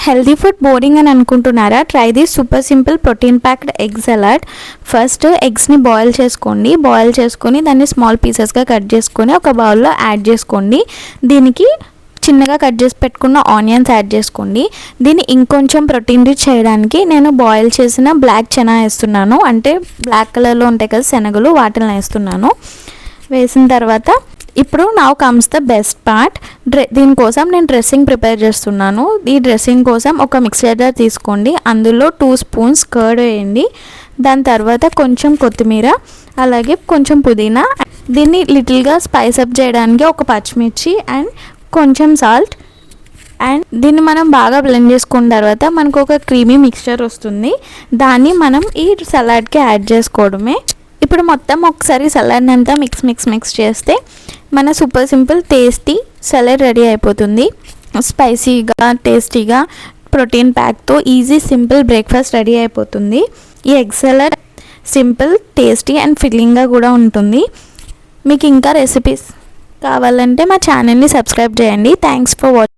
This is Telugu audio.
హెల్దీ ఫుడ్ బోరింగ్ అని అనుకుంటున్నారా? Try this super simple protein packed egg salad. First ఎగ్స్ని బాయిల్ చేసుకోండి. బాయిల్ చేసుకొని దాన్ని స్మాల్ పీసెస్గా కట్ చేసుకొని ఒక బౌల్లో యాడ్ చేసుకోండి. దీనికి చిన్నగా కట్ చేసి పెట్టుకున్న ఆనియన్స్ యాడ్ చేసుకోండి. దీన్ని ఇంకొంచెం ప్రోటీన్ రిచ్ చేయడానికి నేను బాయిల్ చేసిన బ్లాక్ చనా వేస్తున్నాను. అంటే బ్లాక్ కలర్లో ఉంటాయి కదా శనగలు, వాటిని వేస్తున్నాను. వేసిన తర్వాత ఇప్పుడు now comes the best part. దీనికోసం నేను డ్రెస్సింగ్ ప్రిపేర్ చేస్తున్నాను. ఈ డ్రెస్సింగ్ కోసం ఒక మిక్సర్ జార్ తీసుకోండి. అందులో 2 స్పూన్స్ కర్డ్ వేయండి. దాని తర్వాత కొంచెం కొత్తిమీర, అలాగే కొంచెం పుదీనా. దీన్ని లిటిల్గా స్పైస్ అప్ చేయడానికి ఒక పచ్చిమిర్చి అండ్ కొంచెం సాల్ట్. అండ్ దీన్ని మనం బాగా బ్లెండ్ చేసుకున్న తర్వాత మనకు ఒక క్రీమీ మిక్స్చర్ వస్తుంది. దాన్ని మనం ఈ సలాడ్కి యాడ్ చేసుకోవడమే. ఇప్పుడు మొత్తం ఒకసారి సలాడ్ని అంతా మిక్స్ చేస్తే మన super simple tasty salad ready అయిపోతుంది. స్పైసీగా టేస్టీగా ప్రోటీన్ ప్యాక్తో ఈజీ సింపుల్ బ్రేక్ఫాస్ట్ రెడీ అయిపోతుంది. ఈ egg salad simple, tasty and ఫిల్లింగ్గా కూడా ఉంటుంది. మీకు ఇంకా రెసిపీస్ కావాలంటే మా ఛానల్ని సబ్స్క్రైబ్ చేయండి. Thanks for watching.